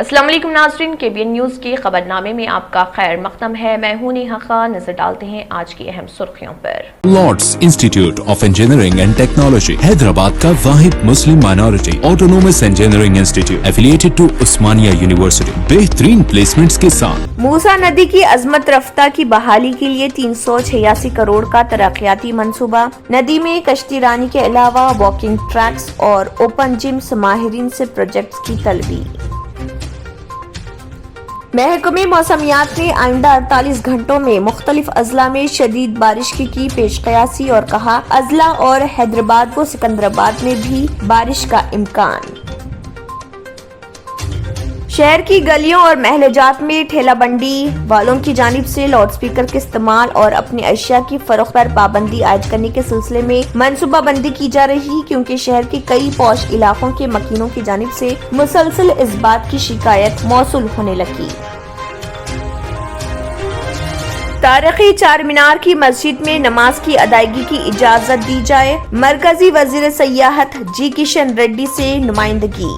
अस्सलाम वालेकुम नाज़रीन, KBN न्यूज़ के खबरनामे में आपका खैर मक़दम है। मैं हूं नेहा खान। नजर डालते हैं आज की अहम सुर्खियों पर। Lords Institute of Engineering and Technology Hyderabad का वाहिद मुस्लिम minority autonomous engineering institute affiliated to Osmania University बेहतरीन प्लेसमेंट्स के साथ। मूसा नदी की अजमत रफ्ता की बहाली के लिए 386 करोड़ का तरक्याती मंसूबा। नदी में कश्ती रानी के अलावा वॉकिंग ट्रैक्स और ओपन जिम्स माहिरीन से प्रोजेक्ट्स की तलबी। महकमे मौसमियात ने आइंदा 48 घंटों में मुख्तलिफ अजला में शदीद बारिश की पेशकयासी और कहा अजला और हैदराबाद व सिकंदराबाद में भी बारिश का इम्कान। शहर की गलियों और महलजात में ठेला बंडी वालों की जानिब से लाउड स्पीकर के इस्तेमाल और अपनी अशिया की फरोख्त पर पाबंदी आयद करने के सिलसिले में मनसूबा बंदी की जा रही, क्योंकि शहर के कई पौश इलाकों के मकीनों की जानिब से मुसलसल इस बात की शिकायत मौसूल होने लगी। तारीखी चार मीनार की मस्जिद में नमाज की अदायगी की इजाजत दी जाए। मरकजी वजीर सयाहत जी किशन रेड्डी से नुमाइंदगी।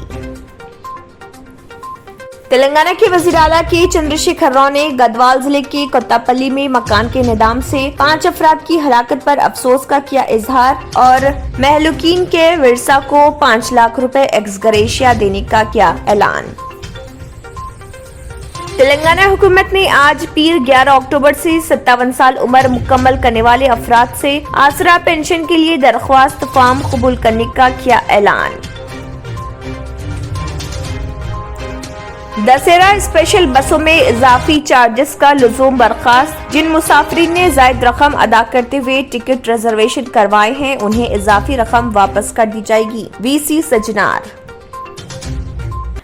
तेलंगाना के वजीर आला के चंद्रशेखर राव ने गढ़वाल जिले के कोत्तापल्ली में मकान के निदाम से 5 अफराद की हलाकत पर अफसोस का किया इजहार और महलूकीन के विरसा को 5 लाख रुपए एक्स ग्रेशिया देने का किया ऐलान। तेलंगाना हुकूमत ने आज पीर 11 अक्टूबर से 57 साल उम्र मुकम्मल करने वाले अफराद से आसरा पेंशन के लिए दरख्वास्त फॉर्म कबूल करने का किया ऐलान। दशहरा स्पेशल बसों में इजाफी चार्जेस का लुज़ूम बर्खास्त। जिन मुसाफिरीन ने जायद रकम अदा करते हुए टिकट रिजर्वेशन करवाए हैं उन्हें इजाफी रकम वापस कर दी जाएगी। VC सजनार।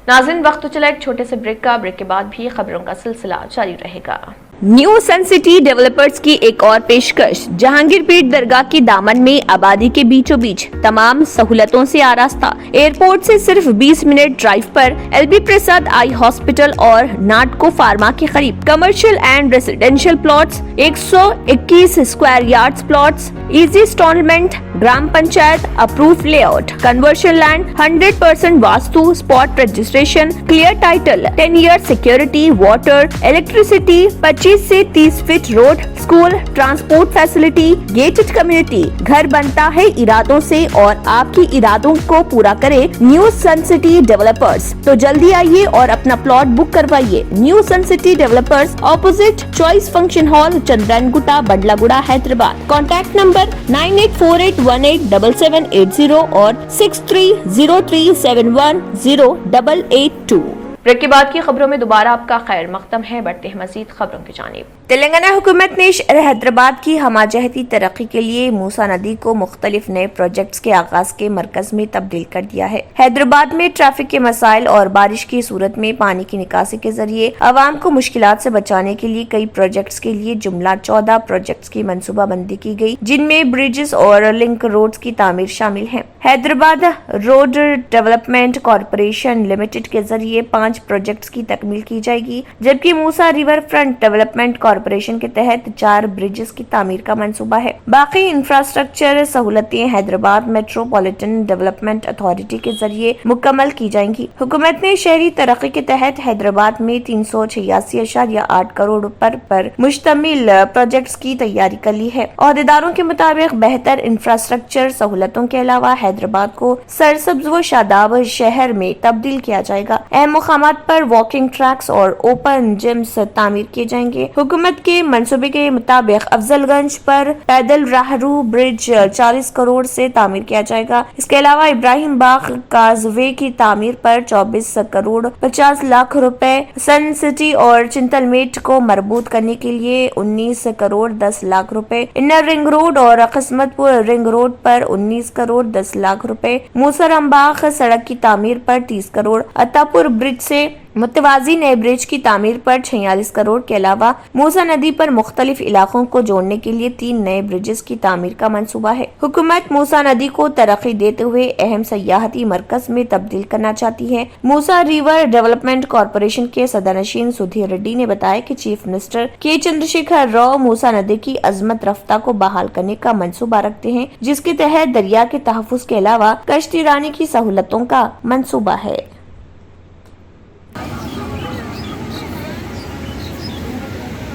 नाज़रीन, वक्त तो चला एक छोटे से ब्रेक का। ब्रेक के बाद भी खबरों का सिलसिला जारी रहेगा। न्यू सन सिटी डेवलपर्स की एक और पेशकश। जहांगीर पीर दरगाह के दामन में आबादी के बीचों बीच तमाम सहूलतों से आरास्ता। एयरपोर्ट से सिर्फ 20 मिनट ड्राइव पर LB प्रसाद आई हॉस्पिटल और नाटको फार्मा के करीब commercial and residential plots, 121 square yards plots, easy instalment, gram panchayat approve layout, conversion land, 100% vastu, spot registration, clear title, 10 year security, water, electricity, 25 से 30 feet road, school, transport facility, gated community. घर बनता है इरादों से और आपकी इरादों को पूरा करे न्यू सन सिटी डेवलपर्स। तो जल्दी आइए और अपना प्लॉट बुक करवाइए। New Sun City Developers, opposite Choice Function Hall, Chandrayangutta, Bandlaguda, Hyderabad. Contact number 9848187780 और 6303710882। ब्रेक के बाद की खबरों में दोबारा आपका खैर मक़दम है। बढ़ते हैं मजीद खबरों की जानिब। तेलंगाना हुकूमत ने शहर हैदराबाद की हमाजहती तरक्की के लिए मूसा नदी को मुख्तलिफ नए प्रोजेक्ट्स के आगाज के मरकज में तब्दील कर दिया है। हैदराबाद में ट्रैफिक के मसाइल और बारिश की सूरत में पानी की निकासी के जरिए आवाम को मुश्किलात से बचाने के लिए कई प्रोजेक्ट्स के लिए जुमला 14 प्रोजेक्ट्स की मनसूबा बंदी की गई, जिनमें ब्रिजेस और लिंक रोड्स की तामीर शामिल है। Hyderabad road development corporation limited के जरिए 5 प्रोजेक्ट्स की तकमील की जाएगी, जबकि मूसा रिवर फ्रंट डेवलपमेंट कॉरपोरेशन के तहत 4 ब्रिजेस की तामीर का मंसूबा है। बाकी इंफ्रास्ट्रक्चर सहूलतें हैदराबाद मेट्रोपॉलिटन डेवलपमेंट अथॉरिटी के जरिए मुकम्मल की जाएंगी। हुकूमत ने शहरी तरक्की के तहत हैदराबाद में 386.8 करोड़ पर मुश्तमिल प्रोजेक्ट्स की तैयारी कर ली है। अहदेदारों के मुताबिक बेहतर इंफ्रास्ट्रक्चर सहूलतों के अलावा हैदराबाद को सरसब्ज व शादाब शहर में तब्दील किया जाएगा। अहम मुकामात पर वॉकिंग ट्रैक्स और ओपन जिम्स तामीर किए जाएंगे। हुकूमत के मंसूबे के मुताबिक अफजलगंज पर पैदल राहरू ब्रिज 40 करोड़ से तामीर किया जाएगा। इसके अलावा इब्राहिम बाग काजवे की तामीर पर 24 करोड़ 50 लाख रुपए, सन सिटी और चिंतलमेट को मरबूत करने के लिए 19 करोड़ 10 लाख रुपए, इनर रिंग रोड और किस्मतपुर रिंग रोड पर 19 करोड़ 10 लाख रुपए, मूसरामबाग सड़क की तामीर पर 30 करोड़, अत्तापुर ब्रिज से मुतवाजी नए ब्रिज की तामीर पर 46 करोड़ के अलावा मूसा नदी पर मुख्तलिफ इलाकों को जोड़ने के लिए 3 नए ब्रिजेस की तामीर का मंसूबा है। हुकूमत मूसा नदी को तरक्की देते हुए अहम सयाहती मरकज में तब्दील करना चाहती है। मूसा रिवर डेवलपमेंट कॉरपोरेशन के सदरनशीन सुधीर रेड्डी ने बताया कि चीफ मिनिस्टर के चंद्रशेखर राव मूसा नदी की अजमत रफ्ता को बहाल करने का मंसूबा रखते हैं, जिसके तहत दरिया के तहफ्फुज के अलावा कश्ती रानी की सहूलतों का मंसूबा है।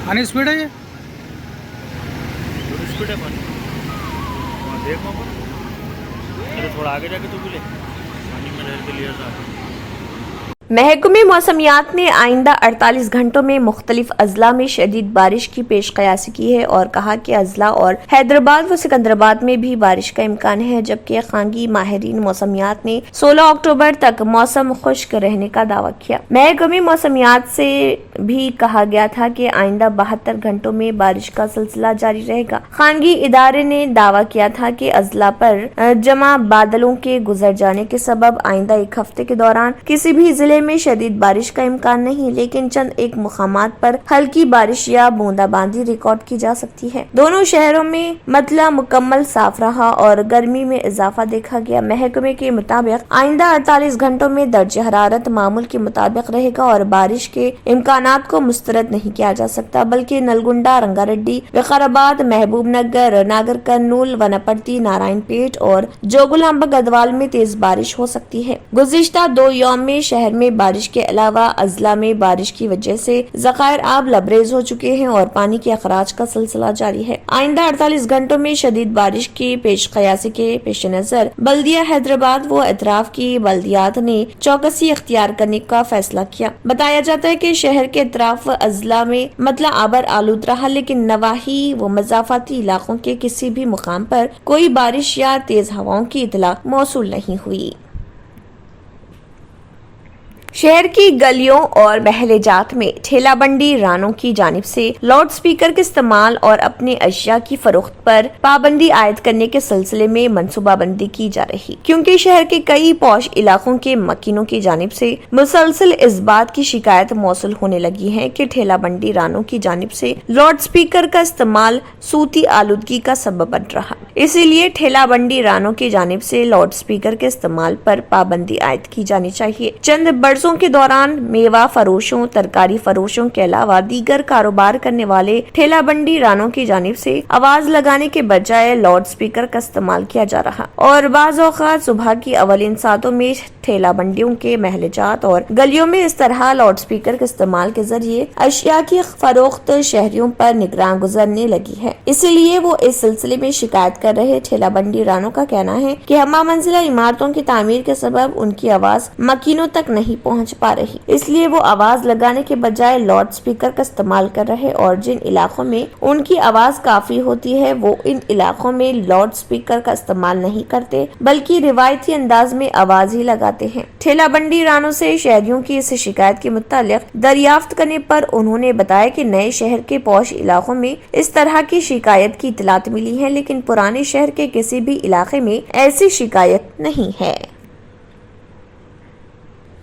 पानी स्पीड है ये स्पीड है पानी वहाँ देख वहाँ पर अरे थोड़ा आगे जाके तो मिले पानी में रह के लिया था महकमे मौसमियात ने आइंदा 48 घंटों में मुख्तलिफ अजला में शदीद बारिश की पेश कयासी की है और कहा कि अजला और हैदराबाद व सिकंदराबाद में भी बारिश का इम्कान है, जबकि खानगी माहिरीन मौसमियात ने 16 अक्टूबर तक मौसम खुश्क रहने का दावा किया। महकमे मौसमियात से भी कहा गया था कि आइंदा 72 घंटों में बारिश का सिलसिला जारी रहेगा। खानगी इदारे ने दावा किया था कि अजला पर जमा बादलों के गुजर जाने के सबब आइंदा एक हफ्ते के दौरान किसी भी जिले में शदीद बारिश का इम्कान नहीं, लेकिन चंद एक मुकामात पर हल्की बारिश या बूंदाबांदी रिकॉर्ड की जा सकती है। दोनों शहरों में मतला मुकम्मल साफ रहा और गर्मी में इजाफा देखा गया। महकमे के मुताबिक आइंदा 48 घंटों में दर्ज हरारत मामूल के मुताबिक रहेगा और बारिश के इम्कानात को मुस्तरद नहीं किया जा सकता, बल्कि नलगुंडा, रंगारेड्डी, विकाराबाद, महबूब नगर, नागर कर्नूल, वनपर्ती, नारायणपेट और जोगुलांबा गढ़वाल में तेज बारिश हो सकती है। गुज़िश्ता 2 यौम में शहर में बारिश के अलावा अजला में बारिश की वजह से ज़खायर आब लबरेज हो चुके हैं और पानी के अखराज का सिलसिला जारी है। आइंदा 48 घंटों में शदीद बारिश की पेश कयासी के पेश नजर बल्दिया हैदराबाद व अतराफ की बल्दियात ने चौकसी इख्तियार करने का फैसला किया। बताया जाता है कि शहर के अतराफ व अजला में मतला आबर आलूद रहा, लेकिन नवाही व मजाफाती इलाकों के किसी भी मुकाम पर कोई बारिश या तेज हवाओं की इतला मौसूल नहीं हुई। शहर की गलियों और महलेजात में ठेला बंडी रानों की जानिब से लाउड स्पीकर के इस्तेमाल और अपने अशिया की फरोख्त पर पाबंदी आयद करने के सिलसिले में मनसूबाबंदी की जा रही, क्योंकि शहर के कई पौश इलाकों के मकीनों की जानिब से मुसलसल इस बात की शिकायत मौसूल होने लगी है कि ठेला बंडी रानों की जानिब से लाउड स्पीकर का इस्तेमाल सूती आलूदगी का सबब बन रहा। इसीलिए ठेला बंडी रानों की जानिब से लाउड स्पीकर के इस्तेमाल पर पाबंदी आयद की जानी चाहिए। चंद बरसों के दौरान मेवा फरोशों, तरकारी फरोशों के अलावा दीगर कारोबार करने वाले ठेला बंडी रानों की जानिब से आवाज लगाने के बजाय लाउड स्पीकर का इस्तेमाल किया जा रहा और बाज़ औक़ात सुबह की अवलिन सातों में ठेला बंडियों के महलजात और गलियों में इस तरह लाउड स्पीकर के इस्तेमाल के जरिए अशिया की फरोख्त शहरियों पर निगरान गुजरने लगी है। इसीलिए वो इस सिलसिले में शिकायत कर रहे ठेला बंडी रानों का कहना है कि हमा मंजिला इमारतों की तामीर के सबब उनकी आवाज मकीनों तक नहीं पहुंच पा रही, इसलिए वो आवाज लगाने के बजाय लाउड स्पीकर का इस्तेमाल कर रहे और जिन इलाकों में उनकी आवाज काफी होती है वो इन इलाकों में लाउड स्पीकर का इस्तेमाल नहीं करते, बल्कि रिवायती अंदाज में आवाज ही लगाते हैं। ठेला बंडी रानों से शहरियों की इस शिकायत के मुतालिक दरियाफ्त करने पर उन्होंने बताया कि नए शहर के पौश इलाकों में इस तरह की शिकायत की इतलात मिली है, लेकिन पुराने शहर के किसी भी इलाके में ऐसी शिकायत नहीं है।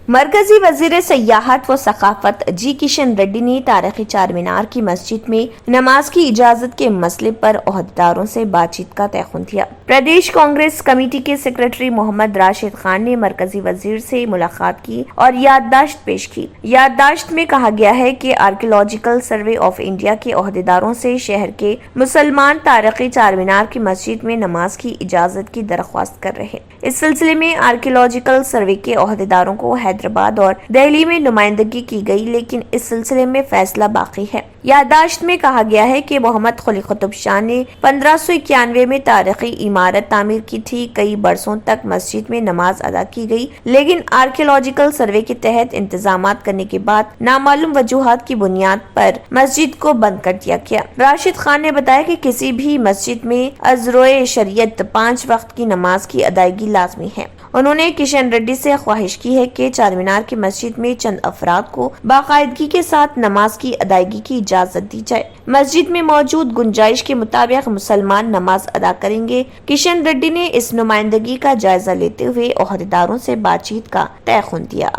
मरकजी वजीर सयाहत व सकाफत जी किशन रेड्डी ने तारीखी चार मीनार की मस्जिद में नमाज की इजाजत के मसले पर ओहदेदारों से बातचीत का तयखुन दिया। प्रदेश कांग्रेस कमेटी के सेक्रेटरी मोहम्मद राशिद खान ने मरकजी वजीर से मुलाकात की और याददाश्त पेश की। याददाश्त में कहा गया है कि आर्कियोलॉजिकल सर्वे ऑफ इंडिया के ओहदेदारों से शहर के मुसलमान तारीखी चार मीनार की मस्जिद में नमाज की इजाजत की दरख्वास्त कर रहे। इस सिलसिले में आर्कियोलॉजिकल सर्वे के ओहदेदारों को हैदराबाद और दिल्ली में नुमाइंदगी की गई, लेकिन इस सिलसिले में फैसला बाकी है। याददाश्त में कहा गया है कि मोहम्मद कुली कुतुब शाह ने 1591 में तारीखी इमारत तामीर की थी। कई बरसों तक मस्जिद में नमाज अदा की गई, लेकिन आर्कियोलॉजिकल सर्वे के तहत इंतजामात करने के बाद नामालूम वजूहात की बुनियाद पर मस्जिद को बंद कर दिया गया। राशिद खान ने बताया कि किसी भी मस्जिद में अज़रोए शरीयत 5 वक्त की नमाज की अदायगी लाजमी है। उन्होंने किशन रेड्डी से ख्वाहिश की है कि चार मीनार की मस्जिद में चंद अफराद को बाकायदगी के साथ नमाज की अदायगी की इजाजत दी जाए। मस्जिद में मौजूद गुंजाइश के मुताबिक मुसलमान नमाज अदा करेंगे। किशन रेड्डी ने इस नुमाइंदगी का जायजा लेते हुए ओहदेदारों से बातचीत का तयखुन दिया।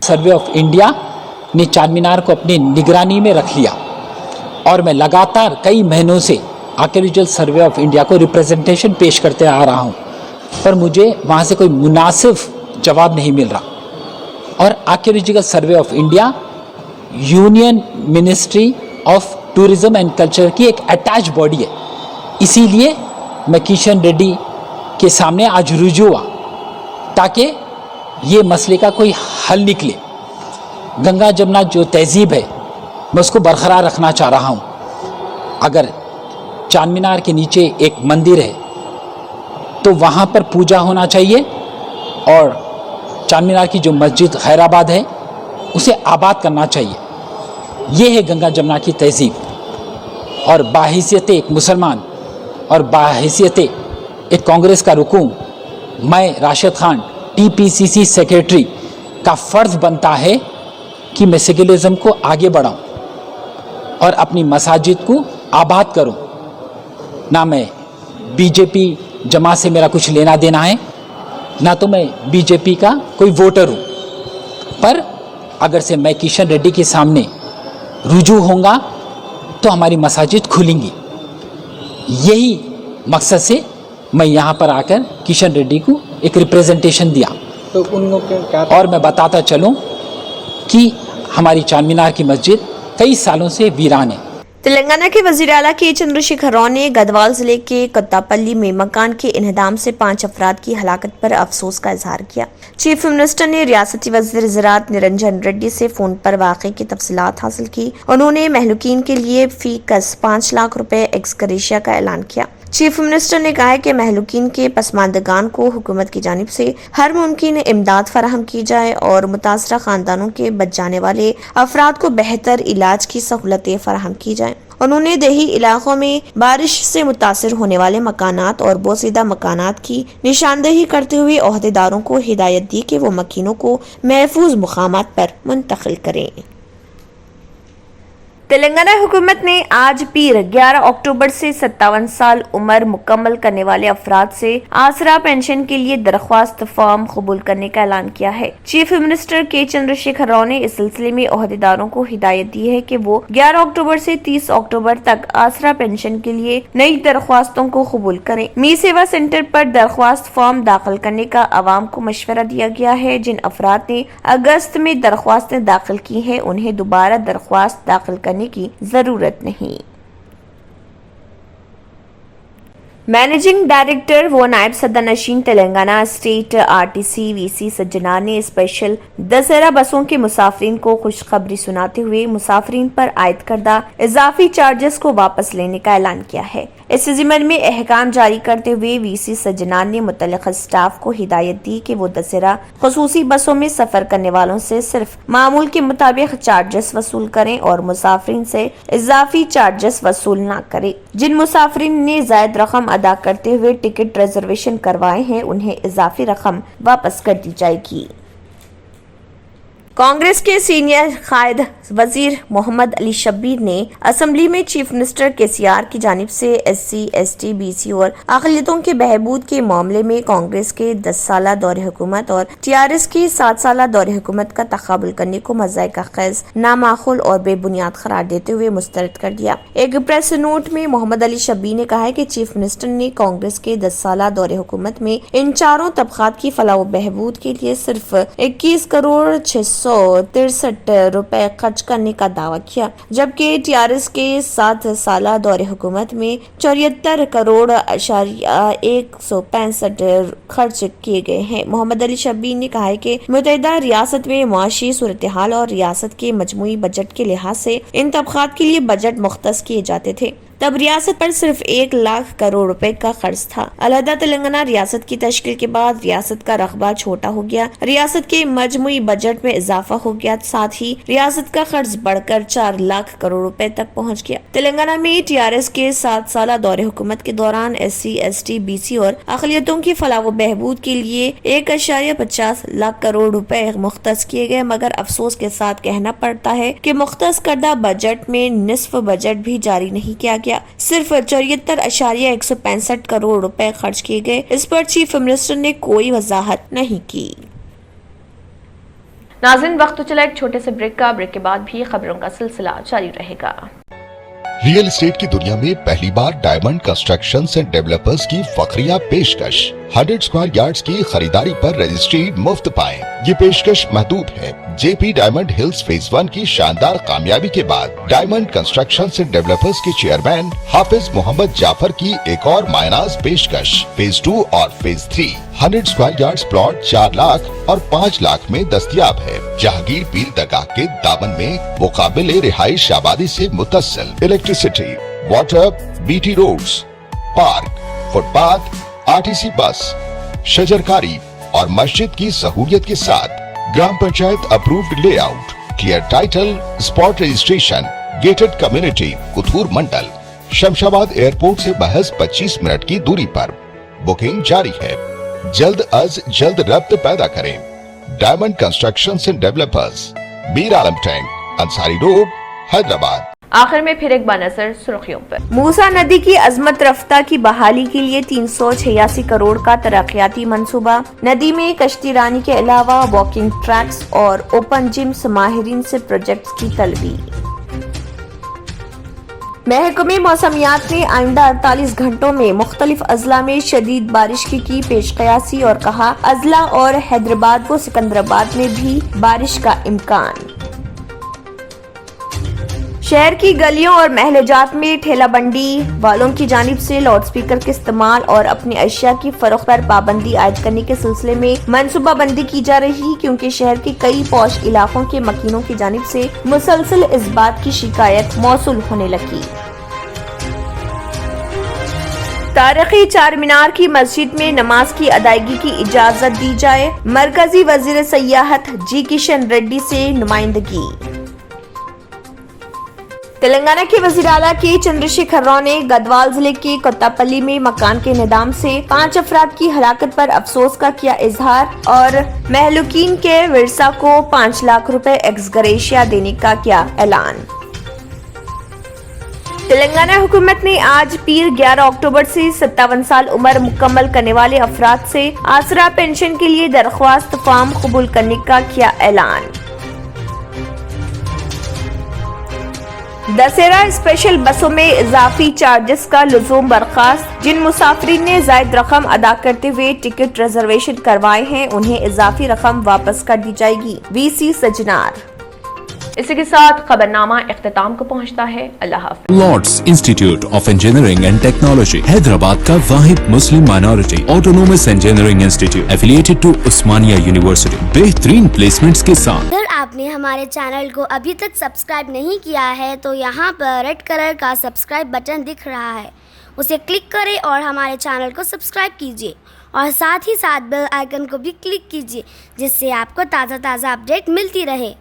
सर्वे ऑफ इंडिया ने चार मीनार को अपनी निगरानी में रख लिया और मैं लगातार कई महीनों से आर्कियोलॉजिकल सर्वे ऑफ इंडिया को रिप्रेजेंटेशन पेश करते आ रहा हूँ, पर मुझे वहाँ से कोई मुनासिब जवाब नहीं मिल रहा। और archaeological survey of India union ministry of tourism and culture की एक अटैच बॉडी है, इसीलिए मैं किशन रेड्डी के सामने आज रुजू हुआ ताकि ये मसले का कोई हल निकले। गंगा जमुना जो तहजीब है मैं उसको बरकरार रखना चाह रहा हूँ। अगर चार मीनार के नीचे एक मंदिर है तो वहाँ पर पूजा होना चाहिए, और चार मीनार की जो मस्जिद खैराबाद है उसे आबाद करना चाहिए। ये है गंगा जमुना की तहजीब। और बाहिसियत एक मुसलमान और बाहिसियत एक कांग्रेस का रुकून, मैं राशिद खान TPCC सेक्रेटरी का फ़र्ज़ बनता है कि मैं सेकुलरिज़म को आगे बढ़ाऊं और अपनी मसाजिद को आबाद करूं। ना मैं BJP जमात से मेरा कुछ लेना देना है, ना तो मैं BJP का कोई वोटर हूं, पर अगर से मैं किशन रेड्डी के सामने रुजू होऊंगा तो हमारी मसाजिद खुलेंगी। यही मकसद से मैं यहाँ पर आकर किशन रेड्डी को एक रिप्रेजेंटेशन दिया। तो उन लोग के क्या और मैं बताता चलूँ कि हमारी चार मीनार की मस्जिद कई सालों से वीरान है। तेलंगाना के वजीर आला के चंद्रशेखर राव ने गढ़वाल जिले के कत्तापल्ली में मकान के इन्हदाम से 5 अफराद की हलाकत पर अफसोस का इजहार किया। चीफ मिनिस्टर ने रियासती वजीर ज़राअत निरंजन रेड्डी से फोन पर वाक़े की तफसीलात हासिल की। उन्होंने महलूकीन के लिए फी कस 5 लाख रुपए एक्स ग्रेशिया का ऐलान किया। चीफ मिनिस्टर ने कहा है कि महलूकीन के पसमानदगान को हुकूमत की जानिब से हर मुमकिन इमदाद फराहम की जाए और मुतासरा खानदानों के बच जाने वाले अफराद को बेहतर इलाज की सहूलतें फराहम की जाएं। उन्होंने देही इलाकों में बारिश से मुतासिर होने वाले मकानात और बोसीदा मकानात की निशानदेही करते हुए ओहदेदारों को हिदायत दी कि वो मकीनों को महफूज मुकामात पर मुंतकिल करें। तेलंगाना हुकूमत ने आज पीर 11 अक्टूबर से 57 साल उम्र मुकम्मल करने वाले अफराद से आसरा पेंशन के लिए दरख्वास्त फॉर्म कबूल करने का ऐलान किया है। चीफ मिनिस्टर के चंद्रशेखर राव ने इस सिलसिले में ओहदेदारों को हिदायत दी है कि वो 11 अक्टूबर से 30 अक्टूबर तक आसरा पेंशन के लिए नई दरख्वास्तों को कबूल करें। मी सेवा सेंटर पर दरख्वास्त फॉर्म दाखिल करने का आवाम को मशवरा दिया गया है। जिन अफराद ने अगस्त में दरख्वास्तें दाखिल की हैं उन्हें दोबारा दरख्वास्त दाखिल करने की जरूरत नहीं। मैनेजिंग डायरेक्टर व नायब सदर नशीन Telangana State RTC VC Sajjanar ने स्पेशल दशहरा बसों के मुसाफिरीन को खुशखबरी सुनाते हुए मुसाफिरीन पर आयद करदा इजाफी चार्जेस को वापस लेने का ऐलान किया है। इस ज़िम्मन में अहकाम जारी करते हुए VC सज्जनार ने मुतल्लिक़ा स्टाफ को हिदायत दी कि वो दशहरा खुसूसी बसों में सफर करने वालों से सिर्फ मामूल के मुताबिक चार्जेस वसूल करें और मुसाफिरीन से इजाफी चार्जेस वसूल न करें। जिन मुसाफिरीन ने जायद रकम अदा करते हुए टिकट रिजर्वेशन करवाए हैं उन्हें इजाफी रकम वापस कर दी जाएगी। कांग्रेस के सीनियर कायद वजीर मोहम्मद अली शब्बीर ने असेंबली में चीफ मिनिस्टर KCR की जानिब से SC, ST, BC और अक़लियतों के बहबूद के मामले में कांग्रेस के 10 साला दौरे हुकूमत और TRS के 7 साला दौरे हुकूमत का तक़ाबुल करने को मज़ाइक़ा ख़ैज़, नामाक़ूल और बेबुनियाद करार देते हुए मुस्तरद कर दिया। एक प्रेस नोट में मोहम्मद अली शब्बीर ने कहा है कि चीफ मिनिस्टर ने कांग्रेस के 10 साला दौरे हुकूमत में इन चारों तबक़ात की फलाह व बहबूद के लिए सिर्फ 21 करोड़ 663 रुपए खर्च करने का दावा किया, जबकि TRS के 7 साला दौरे हुकूमत में 74 करोड़ 165 खर्च किए गए हैं। मोहम्मद अली शब्बीर ने कहा है कि मुत्तहिदा रियासत में मुआशी सूरत हाल और रियासत के मजमूई बजट के लिहाज से इन तबक़ात के लिए बजट मुख्तस किए जाते थे, तब रियासत पर सिर्फ 1 लाख करोड़ रुपए का खर्च था। अलहदा तेलंगाना रियासत की तश्कील के बाद रियासत का रकबा छोटा हो गया, रियासत के मजमूई बजट में इजाफा हो गया, साथ ही रियासत का खर्च बढ़कर 4 लाख करोड़ रुपए तक पहुंच गया। तेलंगाना में TRS के 7 साला दौरे हुकूमत के दौरान SC, ST, BC और अक़लियतों की फलाह व बहबूद के लिए 1.50 लाख करोड़ रुपए मुख्तस किए गए, मगर अफसोस के साथ कहना पड़ता है कि मुख्तस करदा बजट में निस्फ बजट भी जारी नहीं किया गया। सिर्फ 74.165 करोड़ रुपए खर्च किए गए। इस पर चीफ मिनिस्टर ने कोई वजाहत नहीं की। नाज़रीन, वक्त तो चला एक छोटे से ब्रेक का। ब्रेक के बाद भी खबरों का सिलसिला जारी रहेगा। रियल एस्टेट की दुनिया में पहली बार डायमंड कंस्ट्रक्शंस एंड डेवलपर्स की फखरिया पेशकश 100 स्क्वायर यार्ड्स की खरीदारी पर रजिस्ट्री मुफ्त पाएं। ये पेशकश महदूद है। जेपी डायमंड हिल्स फेज 1 की शानदार कामयाबी के बाद डायमंड कंस्ट्रक्शन एंड डेवलपर्स के चेयरमैन हाफिज मोहम्मद जाफर की एक और मायनाज पेशकश फेज 2 और phase 3 100 square yards plot 4 lakh और 5 लाख में दस्तयाब है। जहांगीर पीर दरगाह के दामन में मुकाबिल रिहाइश आबादी से मुतस्सिल electricity, water, BT roads, park, footpath, RTC bus, शजरकारी और मस्जिद की सहूलियत के साथ gram panchayat approved layout, clear title, spot registration, gated community, Kothur mandal, Shamshabad airport से महज 25 मिनट की दूरी पर। बुकिंग जारी है। जल्द अज जल्द रब्त पैदा करें। Diamond construction and developers, Mir Alam tank, Ansari road, Hyderabad. आखिर में फिर एक बार नजर सुर्खियों पर। मूसा नदी की अजमत रफ्ता की बहाली के लिए 386 करोड़ का तरक्याती मंसूबा। नदी में कश्ती रानी के अलावा वॉकिंग ट्रैक्स और ओपन जिम माहिरीन से प्रोजेक्ट्स की तलबी। महकमे मौसमियात ने आइंदा 48 घंटों में मुख्तलिफ अजला में शदीद बारिश की पेशकयासी और कहा अजला और हैदराबाद व सिकंदराबाद में भी बारिश का इम्कान। शहर की गलियों और महलजात में ठेला बंडी वालों की जानिब से लाउड स्पीकर के इस्तेमाल और अपनी अशिया की फरोख्त पर पाबंदी आयद करने के सिलसिले में मनसूबा बंदी की जा रही, क्योंकि शहर के कई पौश इलाकों के मकीनों की जानिब से मुसलसल इस बात की शिकायत मौसूल होने लगी। तारीखी चार मीनार की मस्जिद में नमाज की अदायगी की इजाजत दी जाए। मरकजी वजीर सयाहत जी किशन रेड्डी से नुमाइंदगी। तेलंगाना के वजीर आला के चंद्रशेखर राव ने गढ़वाल जिले के कोत्तापल्ली में मकान के निदाम से 5 अफराद की हलाकत पर अफसोस का किया इजहार और महलूकीन के विरसा को 5 लाख रुपए एक्स ग्रेशिया देने का किया ऐलान। तेलंगाना हुकूमत ने आज पीर 11 अक्टूबर से 57 साल उम्र मुकम्मल करने वाले अफराद से आसरा पेंशन के लिए दरख्वास्त फॉर्म कबूल करने का किया ऐलान। दशहरा स्पेशल बसों में इजाफी चार्जेस का लुजूम बर्खास्त। जिन मुसाफिरीन ने जायद रकम अदा करते हुए टिकट रिजर्वेशन करवाए हैं उन्हें इजाफी रकम वापस कर दी जाएगी। वीसी सजनार। इसी के साथ खबरनामा इख्तिताम को पहुंचता है। अल्लाह हाफ़िज़। Lords Institute of Engineering and Technology, Hyderabad का वाहिद मुस्लिम minority autonomous engineering institute affiliated to Osmania University, बेहतरीन प्लेसमेंट्स के साथ। अगर आपने हमारे चैनल को अभी तक सब्सक्राइब नहीं किया है तो यहाँ पर रेड कलर का सब्सक्राइब बटन दिख रहा है, उसे क्लिक करें और हमारे चैनल को सब्सक्राइब कीजिए और साथ ही साथ बेल आइकन को भी क्लिक कीजिए, जिससे आपको ताज़ा अपडेट मिलती रहे।